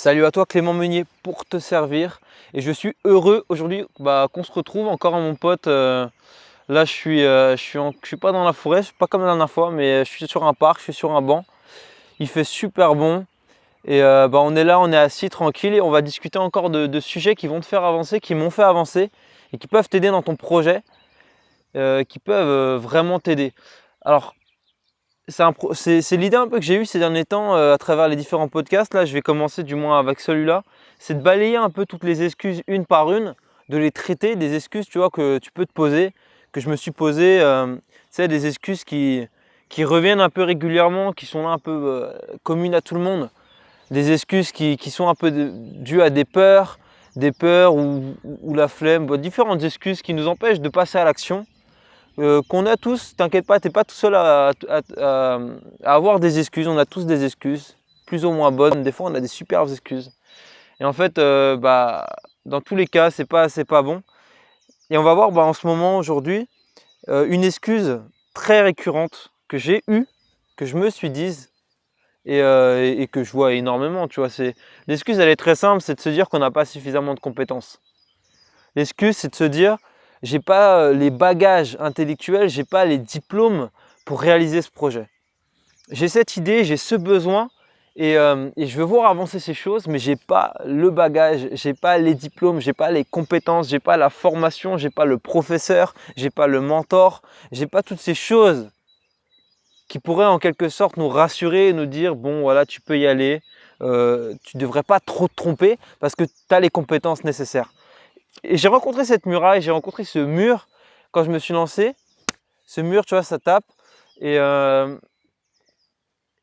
Salut à toi Clément Meunier pour te servir et je suis heureux aujourd'hui qu'on se retrouve encore mon pote. Là je suis pas dans la forêt, je suis pas comme la dernière fois mais je suis sur un parc, je suis sur un banc. Il fait super bon et on est là, on est assis tranquille et on va discuter encore de sujets qui vont te faire avancer, qui m'ont fait avancer et qui peuvent t'aider dans ton projet, qui peuvent vraiment t'aider. Alors c'est l'idée un peu que j'ai eue ces derniers temps à travers les différents podcasts. Là, je vais commencer du moins avec celui-là. C'est de balayer un peu toutes les excuses une par une, de les traiter, des excuses tu vois, que tu peux te poser, que je me suis posé. Tu sais, des excuses qui reviennent un peu régulièrement, qui sont là un peu communes à tout le monde. Des excuses qui sont un peu dues à des peurs ou la flemme, différentes excuses qui nous empêchent de passer à l'action. Qu'on a tous, t'inquiète pas, t'es pas tout seul à avoir des excuses, on a tous des excuses, plus ou moins bonnes, des fois on a des superbes excuses. Et en fait, dans tous les cas, c'est pas bon. Et on va voir en ce moment, aujourd'hui, une excuse très récurrente que j'ai eue, que je me suis dit, et que je vois énormément, tu vois. L'excuse, elle est très simple, c'est de se dire qu'on n'a pas suffisamment de compétences. L'excuse, c'est de se dire, j'ai pas les bagages intellectuels, j'ai pas les diplômes pour réaliser ce projet. J'ai cette idée, j'ai ce besoin et je veux voir avancer ces choses, mais j'ai pas le bagage, j'ai pas les diplômes, j'ai pas les compétences, j'ai pas la formation, j'ai pas le professeur, j'ai pas le mentor, j'ai pas toutes ces choses qui pourraient en quelque sorte nous rassurer et nous dire bon voilà, tu peux y aller, tu devrais pas trop te tromper parce que tu as les compétences nécessaires. Et j'ai rencontré cette muraille, j'ai rencontré ce mur quand je me suis lancé. Ce mur, tu vois, ça tape. Et,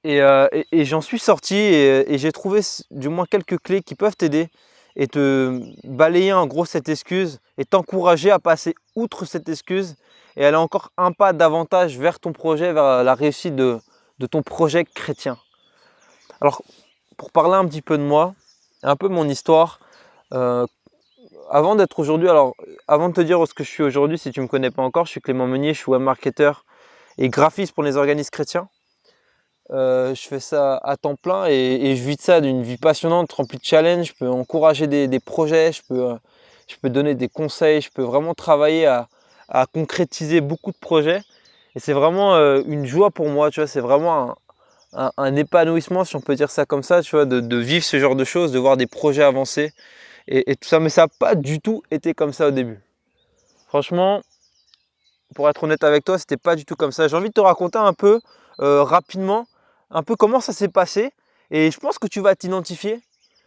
et j'en suis sorti et j'ai trouvé du moins quelques clés qui peuvent t'aider et te balayer en gros cette excuse et t'encourager à passer outre cette excuse et aller encore un pas davantage vers ton projet, vers la réussite de ton projet chrétien. Alors, pour parler un petit peu de moi, un peu mon histoire, euh, avant d'être aujourd'hui, alors avant de te dire ce que je suis aujourd'hui, si tu ne me connais pas encore, je suis Clément Meunier, je suis webmarketeur et graphiste pour les organismes chrétiens. Je fais ça à temps plein et je vis de ça d'une vie passionnante, remplie de challenges. Je peux encourager des projets, je peux donner des conseils, je peux vraiment travailler à concrétiser beaucoup de projets. Et c'est vraiment une joie pour moi, tu vois, c'est vraiment un épanouissement, si on peut dire ça comme ça, tu vois, de vivre ce genre de choses, de voir des projets avancer et tout ça. Mais ça n'a pas du tout été comme ça au début. Franchement, pour être honnête avec toi, c'était pas du tout comme ça. J'ai envie de te raconter un peu rapidement, un peu comment ça s'est passé. Et je pense que tu vas t'identifier.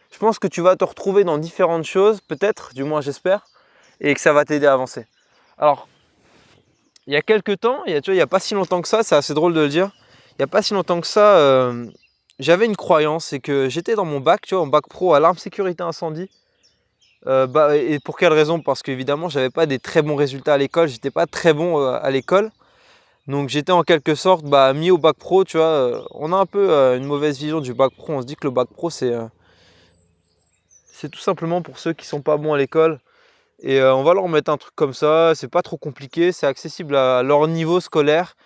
Je pense que tu vas te retrouver dans différentes choses, peut-être, du moins j'espère, et que ça va t'aider à avancer. Alors, il y a quelques temps, tu vois, il n'y a pas si longtemps que ça, c'est assez drôle de le dire. Il n'y a pas si longtemps que ça, j'avais une croyance, c'est que j'étais dans mon bac, tu vois, en bac pro, alarme sécurité incendie. Et pour quelle raison? Parce qu'évidemment, j'avais pas des très bons résultats à l'école, j'étais pas très bon à l'école. Donc j'étais en quelque sorte mis au bac pro, tu vois. On a un peu une mauvaise vision du bac pro, on se dit que le bac pro c'est tout simplement pour ceux qui sont pas bons à l'école. Et on va leur mettre un truc comme ça, c'est pas trop compliqué, c'est accessible à leur niveau scolaire.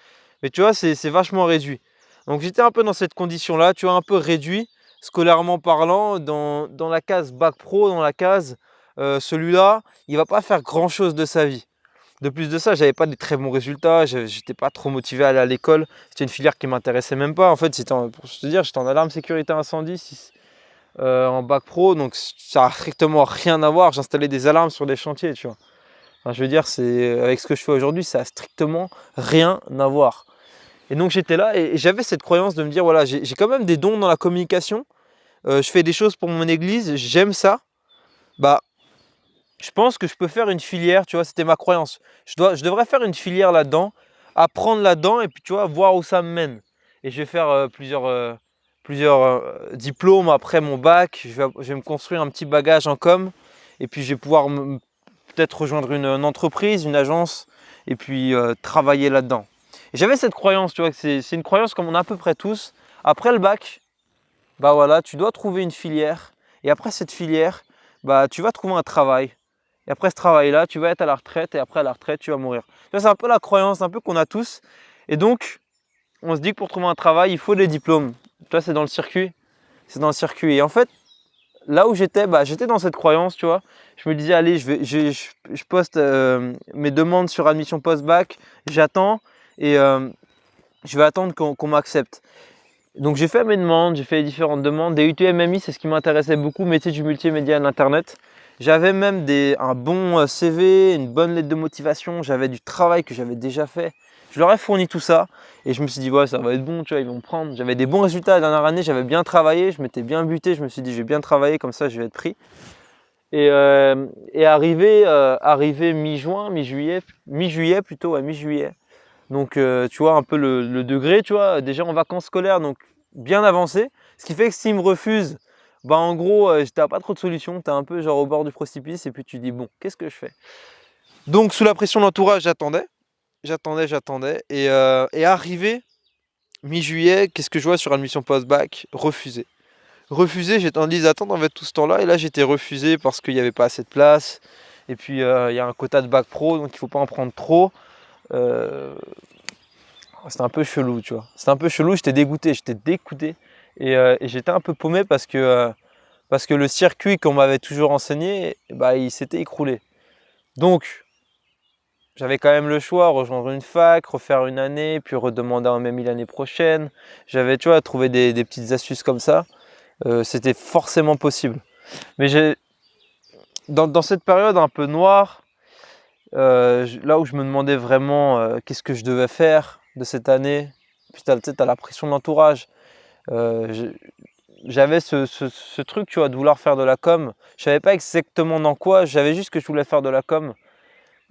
Mais tu vois, c'est vachement réduit. Donc j'étais un peu dans cette condition-là, tu vois, un peu réduit, scolairement parlant, dans la case bac pro, dans la case celui-là, il va pas faire grand-chose de sa vie. De plus de ça, j'avais pas des très bons résultats, j'étais pas trop motivé à aller à l'école. C'était une filière qui m'intéressait même pas. En fait, pour te dire, j'étais en alarme sécurité incendie en bac pro, donc ça a strictement rien à voir. J'installais des alarmes sur des chantiers, tu vois. Enfin, je veux dire, avec ce que je fais aujourd'hui, ça a strictement rien à voir. Et donc j'étais là et j'avais cette croyance de me dire, voilà, j'ai quand même des dons dans la communication. Je fais des choses pour mon église, j'aime ça. Bah, je pense que je peux faire une filière, tu vois, c'était ma croyance. Je devrais faire une filière là-dedans, apprendre là-dedans et puis tu vois, voir où ça me mène. Et je vais faire plusieurs diplômes après mon bac, je vais me construire un petit bagage en com et puis je vais pouvoir peut-être rejoindre une entreprise, une agence et puis travailler là-dedans. Et j'avais cette croyance, tu vois, que c'est une croyance comme on a à peu près tous. Après le bac, bah voilà, tu dois trouver une filière et après cette filière, bah tu vas trouver un travail. Et après ce travail-là, tu vas être à la retraite et après à la retraite, tu vas mourir. C'est un peu la croyance un peu qu'on a tous. Et donc, on se dit que pour trouver un travail, il faut des diplômes. Toi, c'est dans le circuit. C'est dans le circuit. Et en fait, là où j'étais, j'étais dans cette croyance, tu vois. Je me disais, allez, je poste mes demandes sur admission post-bac, j'attends et je vais attendre qu'on m'accepte. Donc j'ai fait mes demandes, j'ai fait les différentes demandes. Des UTMMI, c'est ce qui m'intéressait beaucoup, métier du multimédia à l'internet. J'avais même un bon CV, une bonne lettre de motivation, j'avais du travail que j'avais déjà fait. Je leur ai fourni tout ça et je me suis dit ouais, ça va être bon, tu vois, ils vont me prendre. J'avais des bons résultats la dernière année, j'avais bien travaillé, je m'étais bien buté, je me suis dit je vais bien travailler, comme ça je vais être pris. Et arrivé mi-juin, mi-juillet plutôt, ouais, mi-juillet. Donc tu vois un peu le degré, tu vois, déjà en vacances scolaires, donc bien avancé. Ce qui fait que s'ils me refusent, en gros, t'as pas trop de solutions, tu es un peu genre au bord du précipice et puis tu dis bon, qu'est-ce que je fais? Donc sous la pression de l'entourage, j'attendais. Et arrivé mi-juillet, qu'est-ce que je vois sur admission post-bac? Refusé. Refusé, j'étais en liste d'attente en fait tout ce temps-là et là j'étais refusé parce qu'il n'y avait pas assez de place. Et puis il y a un quota de bac pro, donc il ne faut pas en prendre trop. C'était un peu chelou, tu vois. C'était un peu chelou, j'étais dégoûté. Et j'étais un peu paumé parce que le circuit qu'on m'avait toujours enseigné, il s'était écroulé. Donc, j'avais quand même le choix, rejoindre une fac, refaire une année, puis redemander un MMI l'année prochaine. J'avais, tu vois, trouvé des petites astuces comme ça. C'était forcément possible. Mais dans cette période un peu noire, là où je me demandais vraiment qu'est-ce que je devais faire de cette année, puis t'as la pression de l'entourage. J'avais ce truc, tu vois, de vouloir faire de la com. Je savais pas exactement dans quoi, j'avais juste que je voulais faire de la com,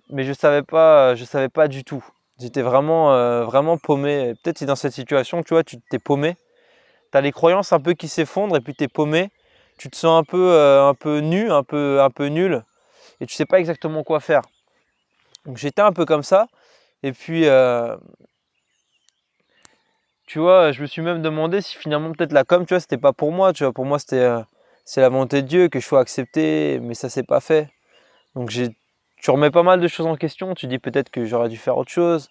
mais je savais pas du tout. J'étais vraiment paumé. Peut-être si dans cette situation, tu vois, tu t'es paumé. Tu as les croyances un peu qui s'effondrent et puis tu es paumé. Tu te sens un peu nu, un peu nul et tu sais pas exactement quoi faire. Donc j'étais un peu comme ça. Et puis, tu vois, je me suis même demandé si finalement peut-être la com, tu vois, c'était pas pour moi. Tu vois, pour moi, c'est la volonté de Dieu que je sois accepté, mais ça s'est pas fait. Donc tu remets pas mal de choses en question. Tu dis peut-être que j'aurais dû faire autre chose.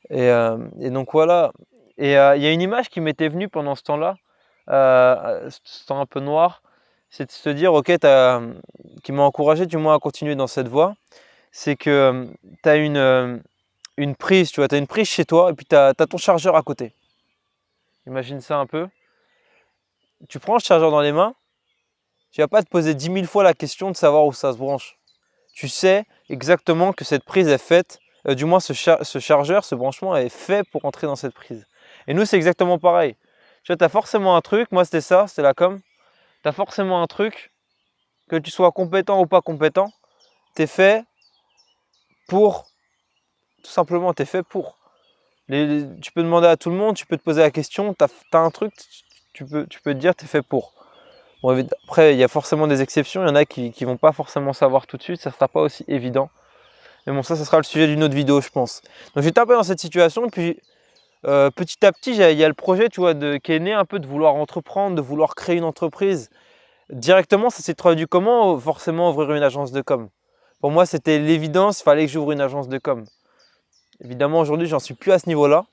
Et donc voilà. Et il y a une image qui m'était venue pendant ce temps-là, ce temps un peu noir, c'est de se dire, ok, qui m'a encouragé du moins à continuer dans cette voie, c'est que tu as une prise, tu vois, tu as une prise chez toi et puis tu as ton chargeur à côté. Imagine ça un peu. Tu prends le chargeur dans les mains, tu vas pas te poser 10 000 fois la question de savoir où ça se branche. Tu sais exactement que cette prise est faite, du moins ce chargeur, ce branchement est fait pour entrer dans cette prise. Et nous, c'est exactement pareil. Tu vois, tu as forcément un truc, moi c'était ça, c'était la com. Tu as forcément un truc, que tu sois compétent ou pas compétent, tu es fait pour, tout simplement, tu es fait pour. Tu peux demander à tout le monde, tu peux te poser la question, tu as un truc, tu peux te dire tu es fait pour. Bon, après, il y a forcément des exceptions, il y en a qui ne vont pas forcément savoir tout de suite, ça ne sera pas aussi évident. Mais bon, ça sera le sujet d'une autre vidéo, je pense. Donc j'étais un peu dans cette situation, et puis petit à petit, il y a le projet, tu vois, qui est né un peu de vouloir entreprendre, de vouloir créer une entreprise. Directement, ça s'est traduit comment? Forcément, ouvrir une agence de com. Pour moi, c'était l'évidence, il fallait que j'ouvre une agence de com. Évidemment, aujourd'hui, j'en suis plus à ce niveau-là.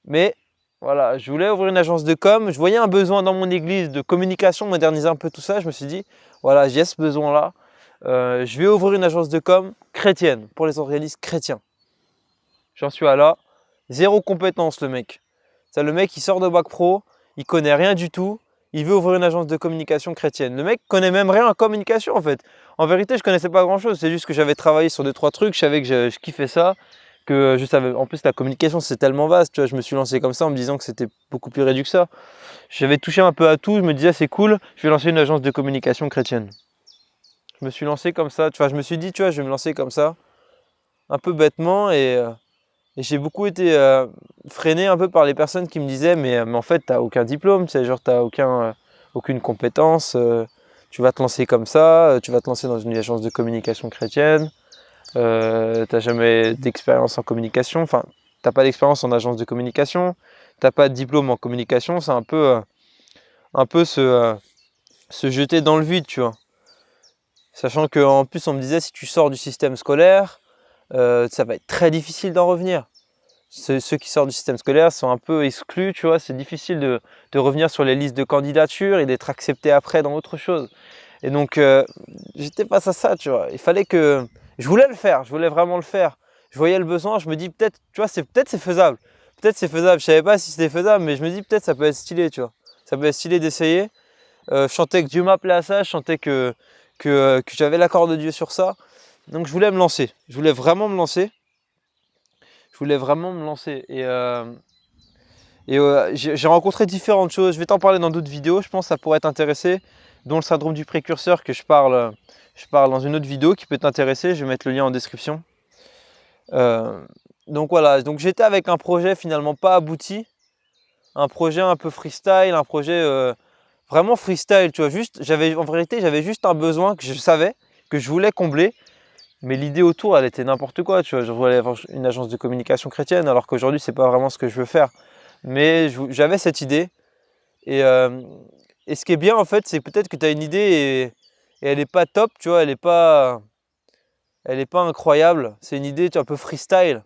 Mais voilà, je voulais ouvrir une agence de com. Je voyais un besoin dans mon église de communication, moderniser un peu tout ça. Je me suis dit, voilà, j'ai ce besoin-là. Je vais ouvrir une agence de com chrétienne, pour les organismes chrétiens. J'en suis à là. Zéro compétence, le mec. Ça, le mec, il sort de bac pro, il connaît rien du tout. Il veut ouvrir une agence de communication chrétienne. Le mec connaît même rien en communication en fait. En vérité, je connaissais pas grand chose. C'est juste que j'avais travaillé sur 2-3 trucs. Je savais que je kiffais ça. Que je savais. En plus, la communication, c'est tellement vaste. Tu vois, je me suis lancé comme ça en me disant que c'était beaucoup plus réduit que ça. J'avais touché un peu à tout. Je me disais, c'est cool. Je vais lancer une agence de communication chrétienne. Je me suis lancé comme ça. Tu vois, je me suis dit, tu vois, je vais me lancer comme ça. Un peu bêtement. Et j'ai beaucoup été freiné un peu par les personnes qui me disaient mais en fait t'as aucun diplôme, c'est genre t'as aucune compétence, tu vas te lancer comme ça, tu vas te lancer dans une agence de communication chrétienne, t'as jamais d'expérience en communication, enfin t'as pas d'expérience en agence de communication, t'as pas de diplôme en communication, c'est un peu se jeter dans le vide, tu vois. Sachant qu'en plus on me disait si tu sors du système scolaire, ça va être très difficile d'en revenir. ceux qui sortent du système scolaire sont un peu exclus, tu vois. C'est difficile de revenir sur les listes de candidature et d'être accepté après dans autre chose. Et donc, j'étais face à ça, tu vois. Il fallait que... Je voulais le faire, je voulais vraiment le faire. Je voyais le besoin, je me dis peut-être, tu vois, peut-être c'est faisable. Peut-être c'est faisable, je savais pas si c'était faisable, mais je me dis peut-être ça peut être stylé, tu vois. Ça peut être stylé d'essayer. Je sentais que Dieu m'appelait à ça, je sentais que j'avais l'accord de Dieu sur ça. Donc je voulais me lancer, je voulais vraiment me lancer. Je voulais vraiment me lancer. Et j'ai rencontré différentes choses. Je vais t'en parler dans d'autres vidéos, je pense que ça pourrait t'intéresser, dont le syndrome du précurseur que je parle dans une autre vidéo qui peut t'intéresser. Je vais mettre le lien en description. Donc voilà, donc j'étais avec un projet finalement pas abouti, un projet un peu freestyle, un projet vraiment freestyle, tu vois. En vérité, j'avais juste un besoin que je savais, que je voulais combler. Mais l'idée autour, elle était n'importe quoi, tu vois. Je voulais avoir une agence de communication chrétienne, alors qu'aujourd'hui, c'est pas vraiment ce que je veux faire. Mais j'avais cette idée. Et ce qui est bien, en fait, c'est peut-être que tu as une idée et elle n'est pas top, tu vois. Elle n'est pas incroyable. C'est une idée un peu freestyle.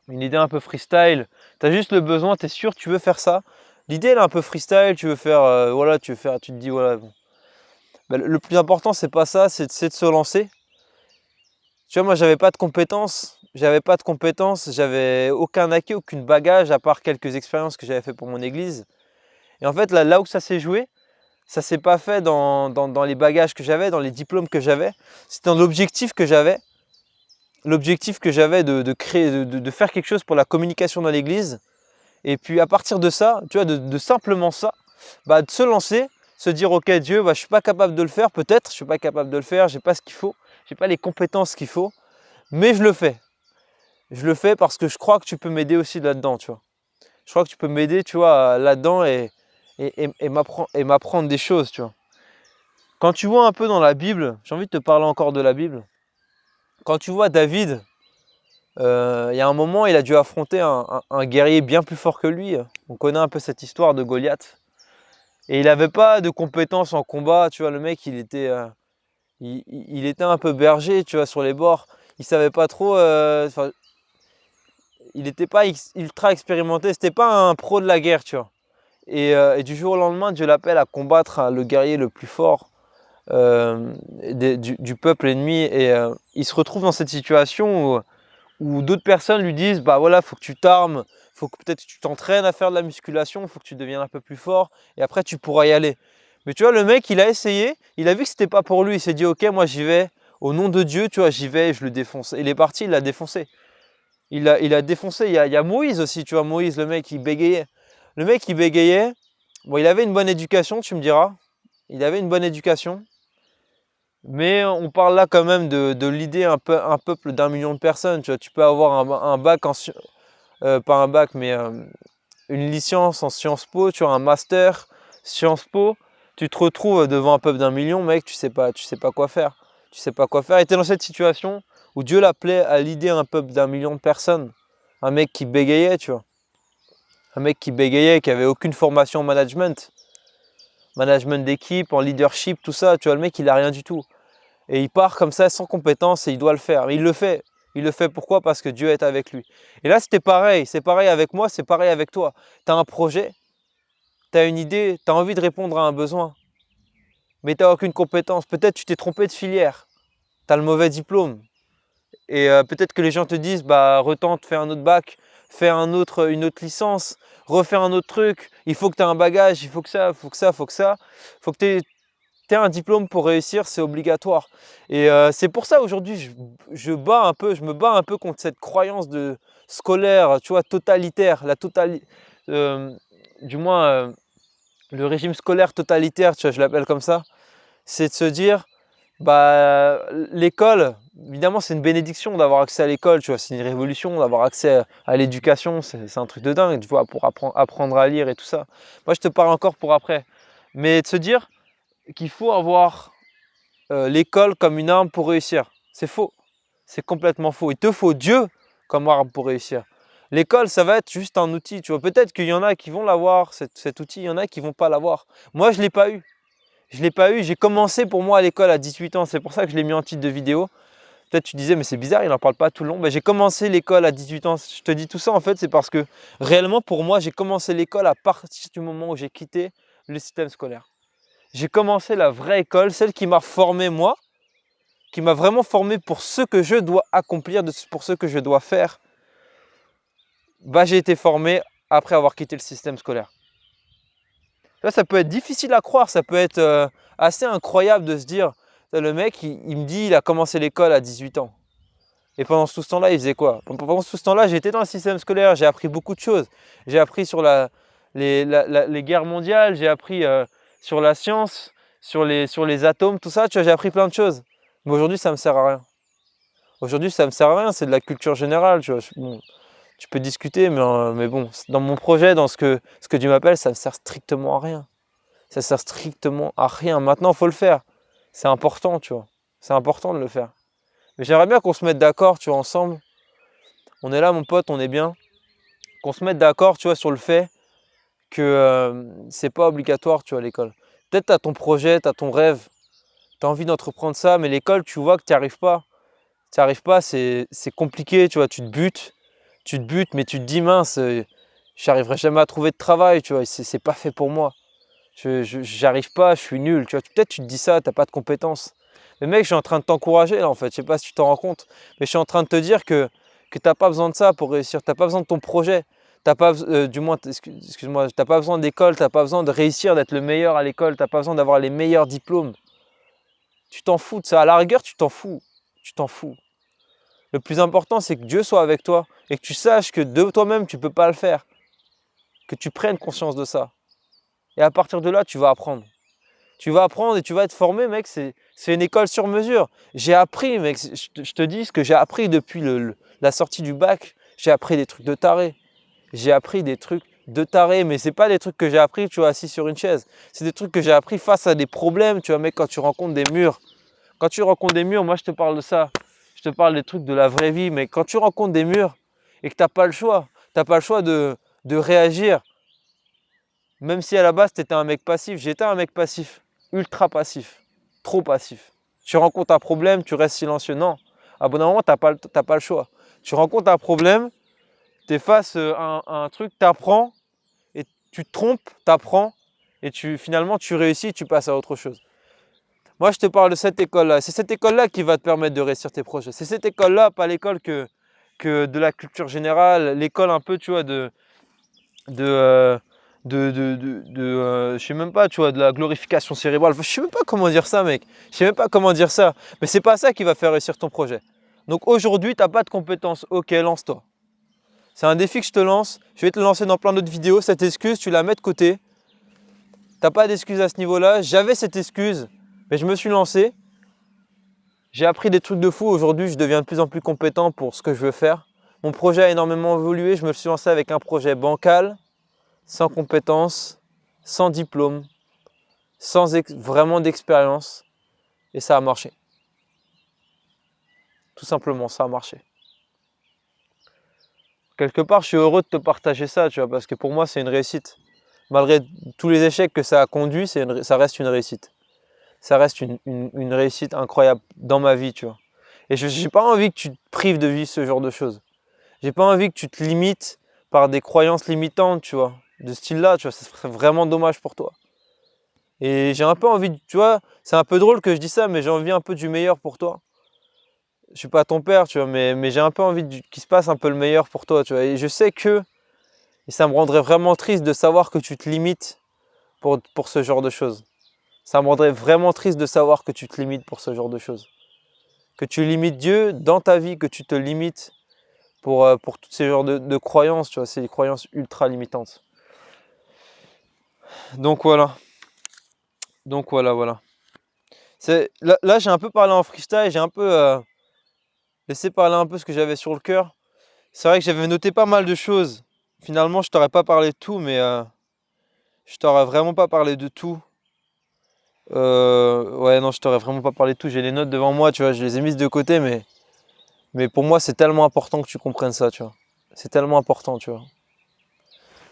Une idée un peu freestyle. Tu as juste le besoin, tu es sûr, tu veux faire ça. L'idée, elle est un peu freestyle. Tu veux faire, voilà, tu te dis, voilà. Bon. Ben, le plus important, c'est pas ça, c'est de se lancer. Tu vois, moi, j'avais pas de compétences, j'avais aucun acquis, aucun bagage, à part quelques expériences que j'avais fait pour mon église. Et en fait, là où ça s'est joué, ça s'est pas fait dans les bagages que j'avais, dans les diplômes que j'avais. C'était dans l'objectif que j'avais. L'objectif que j'avais de créer, de faire quelque chose pour la communication dans l'église. Et puis à partir de ça, tu vois, de simplement ça, bah, de se lancer, se dire ok Dieu, bah, je suis pas capable de le faire, peut-être, je suis pas capable de le faire, j'ai pas ce qu'il faut, j'ai pas les compétences qu'il faut. Mais je le fais. Je le fais parce que je crois que tu peux m'aider aussi là-dedans, tu vois. Je crois que tu peux m'aider, tu vois, là-dedans et m'apprendre des choses, tu vois. Quand tu vois un peu dans la Bible, j'ai envie de te parler encore de la Bible. Quand tu vois David, il y a un moment, il a dû affronter un guerrier bien plus fort que lui. On connaît un peu cette histoire de Goliath. Et il n'avait pas de compétences en combat, tu vois, le mec, il était un peu berger, tu vois, sur les bords. Il savait pas trop, il n'était pas ultra expérimenté, c'était pas un pro de la guerre, tu vois. Et du jour au lendemain, Dieu l'appelle à combattre le guerrier le plus fort du peuple ennemi. Et il se retrouve dans cette situation où d'autres personnes lui disent, bah voilà, faut que tu t'armes, faut que peut-être tu t'entraînes à faire de la musculation, faut que tu deviennes un peu plus fort, et après tu pourras y aller. Mais tu vois, le mec, il a essayé, il a vu que c'était pas pour lui, il s'est dit, ok, moi j'y vais, au nom de Dieu, tu vois, j'y vais, et je le défonce. Et il est parti, il l'a défoncé. Il a défoncé. Il y a Moïse aussi, tu vois, Moïse, le mec, il bégayait. Le mec, il bégayait. Bon, il avait une bonne éducation, tu me diras. Il avait une bonne éducation. Mais on parle là quand même de l'idée un peuple d'1 million de personnes. Tu vois, tu peux avoir un bac pas un bac, mais une licence en Sciences Po, tu as un master Sciences Po. Tu te retrouves devant un peuple d'1 million, mec, tu sais pas quoi faire. Tu sais pas quoi faire. Et tu es dans cette situation où Dieu l'appelait à l'idée un peuple d'1 million de personnes. Un mec qui bégayait, tu vois. Un mec qui bégayait, qui avait aucune formation en management. Management d'équipe, en leadership, tout ça. Tu vois, le mec, il a rien du tout. Et il part comme ça, sans compétence, et il doit le faire. Mais il le fait. Il le fait pourquoi? Parce que Dieu est avec lui. Et là, c'était pareil. C'est pareil avec moi, c'est pareil avec toi. Tu as un projet, tu as une idée, tu as envie de répondre à un besoin. Mais tu n'as aucune compétence. Peut-être tu t'es trompé de filière. Tu as le mauvais diplôme. Et peut-être que les gens te disent, bah retente, fais un autre bac, fais une autre licence, refais un autre truc. Il faut que tu aies un bagage, il faut que ça, il faut que ça, il faut que ça. Il faut que tu aies un diplôme pour réussir, c'est obligatoire. Et c'est pour ça aujourd'hui, je me bats un peu contre cette croyance de scolaire, tu vois, totalitaire, du moins le régime scolaire totalitaire, tu vois, je l'appelle comme ça. C'est de se dire, bah, l'école, évidemment, c'est une bénédiction d'avoir accès à l'école, tu vois, c'est une révolution d'avoir accès à l'éducation, c'est un truc de dingue, tu vois, pour apprendre à lire et tout ça. Moi, je te parle encore pour après. Mais de se dire qu'il faut avoir l'école comme une arme pour réussir, c'est faux. C'est complètement faux. Il te faut Dieu comme arme pour réussir. L'école, ça va être juste un outil, tu vois. Peut-être qu'il y en a qui vont l'avoir, cet outil, il y en a qui ne vont pas l'avoir. Moi, je ne l'ai pas eu. Je ne l'ai pas eu, j'ai commencé pour moi à l'école à 18 ans, c'est pour ça que je l'ai mis en titre de vidéo. Peut-être tu disais, mais c'est bizarre, il n'en parle pas tout le long. Ben, j'ai commencé l'école à 18 ans. Je te dis tout ça, en fait, c'est parce que réellement, pour moi, j'ai commencé l'école à partir du moment où j'ai quitté le système scolaire. J'ai commencé la vraie école, celle qui m'a formé moi, qui m'a vraiment formé pour ce que je dois accomplir, pour ce que je dois faire. Bah, j'ai été formé après avoir quitté le système scolaire. Là, ça peut être difficile à croire, ça peut être assez incroyable de se dire, le mec, il me dit, il a commencé l'école à 18 ans. Et pendant tout ce temps-là, il faisait quoi? Pendant tout ce temps-là, j'étais dans le système scolaire, j'ai appris beaucoup de choses. J'ai appris sur les guerres mondiales, j'ai appris sur la science, sur les atomes, tout ça, tu vois, j'ai appris plein de choses. Mais aujourd'hui, ça ne me sert à rien. Aujourd'hui, ça ne me sert à rien, c'est de la culture générale, tu vois. Bon, tu peux discuter, mais bon, dans mon projet, dans ce que Dieu m'appelle, ça ne sert strictement à rien. Ça ne sert strictement à rien. Maintenant, il faut le faire. C'est important, tu vois. C'est important de le faire. Mais j'aimerais bien qu'on se mette d'accord, tu vois, ensemble. On est là, mon pote, on est bien. Qu'on se mette d'accord, tu vois, sur le fait que c'est pas obligatoire, tu vois, l'école. Peut-être tu as ton projet, tu as ton rêve, tu as envie d'entreprendre ça, mais l'école, tu vois que tu n'y arrives pas. Tu n'y arrives pas, c'est compliqué, tu vois, tu te butes, mais tu te dis, mince, je n'arriverai jamais à trouver de travail, tu vois, c'est pas fait pour moi. J'y arrive pas, je suis nul, tu vois. Peut-être tu te dis ça, tu n'as pas de compétences. Mais mec, je suis en train de t'encourager là en fait, je sais pas si tu t'en rends compte, mais je suis en train de te dire que tu n'as pas besoin de ça pour réussir, tu n'as pas besoin de ton projet, t'as pas, du moins, excuse-moi, tu n'as pas besoin d'école, tu n'as pas besoin de réussir, d'être le meilleur à l'école, tu n'as pas besoin d'avoir les meilleurs diplômes. Tu t'en fous de ça, à la rigueur tu t'en fous, tu t'en fous. Le plus important c'est que Dieu soit avec toi et que tu saches que de toi-même tu ne peux pas le faire, que tu prennes conscience de ça. Et à partir de là, tu vas apprendre. Tu vas apprendre et tu vas être formé, mec. C'est une école sur mesure. J'ai appris, mec. Je te dis ce que j'ai appris depuis la sortie du bac. J'ai appris des trucs de taré. J'ai appris des trucs de taré. Mais ce n'est pas des trucs que j'ai appris, tu vois, assis sur une chaise. C'est des trucs que j'ai appris face à des problèmes, tu vois, mec, quand tu rencontres des murs. Quand tu rencontres des murs, moi, je te parle de ça. Je te parle des trucs de la vraie vie. Mais quand tu rencontres des murs et que tu n'as pas le choix, de réagir. Même si à la base, tu étais un mec passif, j'étais un mec passif, ultra passif, trop passif. Tu rencontres un problème, tu restes silencieux. Non, à un bon moment, tu n'as pas le choix. Tu rencontres un problème, tu es face à un truc, tu apprends, et tu te trompes, tu apprends, et finalement, tu réussis, tu passes à autre chose. Moi, je te parle de cette école-là. C'est cette école-là qui va te permettre de réussir tes projets. C'est cette école-là, pas l'école que de la culture générale, l'école un peu, tu vois, je sais même pas, tu vois, de la glorification cérébrale. Enfin, je sais même pas comment dire ça, mec. Je sais même pas comment dire ça. Mais c'est pas ça qui va faire réussir ton projet. Donc aujourd'hui, tu n'as pas de compétences. Ok, lance-toi. C'est un défi que je te lance. Je vais te le lancer dans plein d'autres vidéos. Cette excuse, tu la mets de côté. Tu n'as pas d'excuse à ce niveau-là. J'avais cette excuse, mais je me suis lancé. J'ai appris des trucs de fou. Aujourd'hui, je deviens de plus en plus compétent pour ce que je veux faire. Mon projet a énormément évolué. Je me suis lancé avec un projet bancal, sans compétences, sans diplôme, sans vraiment d'expérience. Et ça a marché. Tout simplement, ça a marché. Quelque part, je suis heureux de te partager ça, tu vois, parce que pour moi, c'est une réussite. Malgré tous les échecs que ça a conduit, ça reste une réussite. Ça reste une réussite incroyable dans ma vie, tu vois. Et je n'ai pas envie que tu te prives de vivre ce genre de choses. J'ai pas envie que tu te limites par des croyances limitantes, tu vois, de ce style-là, tu vois, ça serait vraiment dommage pour toi. Et j'ai un peu envie, tu vois, c'est un peu drôle que je dis ça, mais j'ai envie un peu du meilleur pour toi. Je suis pas ton père, tu vois, mais j'ai un peu envie qu'il se passe un peu le meilleur pour toi, tu vois. Et je sais que, et ça me rendrait vraiment triste de savoir que tu te limites pour ce genre de choses. Ça me rendrait vraiment triste de savoir que tu te limites pour ce genre de choses. Que tu limites Dieu dans ta vie, que tu te limites pour tous ces genres de croyances, tu vois, c'est des croyances ultra limitantes. Donc voilà. Voilà. Là j'ai un peu parlé en freestyle, j'ai un peu laissé parler un peu ce que j'avais sur le cœur. C'est vrai que j'avais noté pas mal de choses. Finalement, je t'aurais pas parlé de tout, mais je t'aurais vraiment pas parlé de tout. Ouais, non, je t'aurais vraiment pas parlé de tout. J'ai les notes devant moi, tu vois, je les ai mises de côté, mais pour moi, c'est tellement important que tu comprennes ça, tu vois. C'est tellement important, tu vois.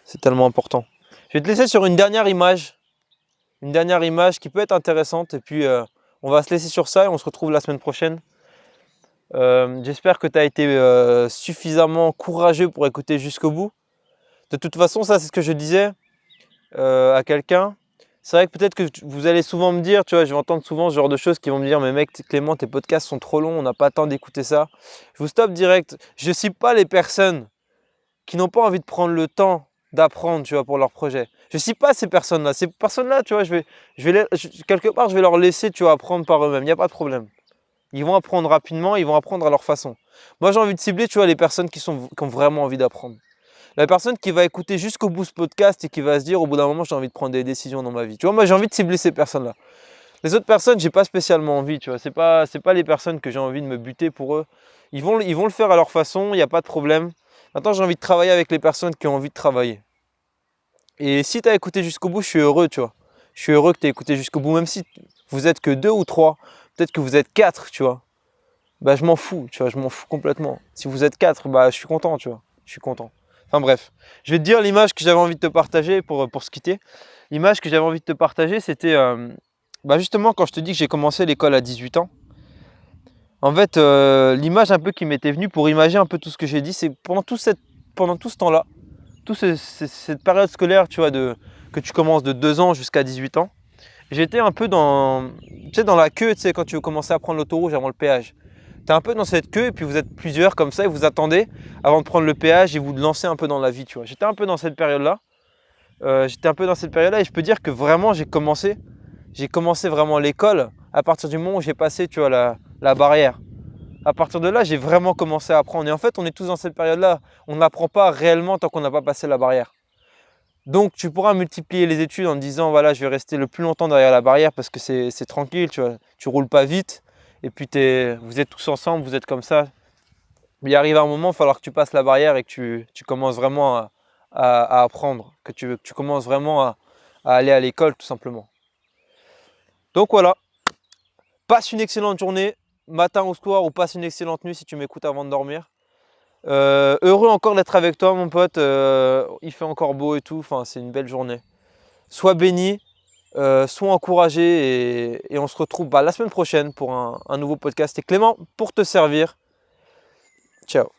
C'est tellement important. Je vais te laisser sur une dernière image qui peut être intéressante, et puis on va se laisser sur ça et on se retrouve la semaine prochaine J'espère que tu as été suffisamment courageux pour écouter jusqu'au bout. De toute façon, ça c'est ce que je disais à quelqu'un. C'est vrai que peut-être que vous allez souvent me dire, tu vois, je vais entendre souvent ce genre de choses qui vont me dire, mais mec, Clément, tes podcasts sont trop longs, on n'a pas le temps d'écouter ça. Je vous stoppe direct. Je ne cible pas les personnes qui n'ont pas envie de prendre le temps d'apprendre, tu vois, pour leur projet. Je ne cible pas ces personnes-là. Ces personnes-là, tu vois, quelque part, je vais leur laisser, tu vois, apprendre par eux-mêmes. Il n'y a pas de problème. Ils vont apprendre rapidement, ils vont apprendre à leur façon. Moi, j'ai envie de cibler, tu vois, les personnes qui ont vraiment envie d'apprendre. La personne qui va écouter jusqu'au bout ce podcast et qui va se dire au bout d'un moment j'ai envie de prendre des décisions dans ma vie. Tu vois, moi j'ai envie de cibler ces personnes-là. Les autres personnes, j'ai pas spécialement envie, tu vois. C'est pas les personnes que j'ai envie de me buter pour eux. Ils vont le faire à leur façon, il n'y a pas de problème. Maintenant, j'ai envie de travailler avec les personnes qui ont envie de travailler. Et si tu as écouté jusqu'au bout, je suis heureux, tu vois. Je suis heureux que tu aies écouté jusqu'au bout, même si vous êtes que 2 ou 3, peut-être que vous êtes 4, tu vois. Bah je m'en fous, tu vois, je m'en fous complètement. Si vous êtes 4, bah je suis content, tu vois. Je suis content. Enfin bref, je vais te dire l'image que j'avais envie de te partager pour se quitter. L'image que j'avais envie de te partager, c'était bah justement quand je te dis que j'ai commencé l'école à 18 ans. En fait, l'image un peu qui m'était venue pour imaginer un peu tout ce que j'ai dit, c'est pendant tout ce temps-là, cette période scolaire, tu vois, que tu commences de 2 ans jusqu'à 18 ans, j'étais un peu dans la queue, tu sais, quand tu veux commencer à prendre l'autoroute avant le péage. Tu es un peu dans cette queue et puis vous êtes plusieurs comme ça et vous attendez avant de prendre le péage et vous de lancer un peu dans la vie, tu vois. J'étais un peu dans cette période-là. Et je peux dire que vraiment j'ai commencé vraiment l'école à partir du moment où j'ai passé, tu vois, la barrière. À partir de là, j'ai vraiment commencé à apprendre. Et en fait, on est tous dans cette période-là. On n'apprend pas réellement tant qu'on n'a pas passé la barrière. Donc, tu pourras multiplier les études en te disant, voilà, je vais rester le plus longtemps derrière la barrière parce que c'est tranquille, tu vois. Tu roules pas vite. Et puis, vous êtes tous ensemble, vous êtes comme ça. Mais il arrive un moment, il va falloir que tu passes la barrière et que tu commences vraiment à apprendre. Que tu commences vraiment à aller à l'école, tout simplement. Donc, voilà. Passe une excellente journée, matin ou soir, ou passe une excellente nuit si tu m'écoutes avant de dormir. Heureux encore d'être avec toi, mon pote. Il fait encore beau et tout. Enfin, c'est une belle journée. Sois béni, sois encouragé et on se retrouve la semaine prochaine pour un nouveau podcast. Et Clément, pour te servir. Ciao.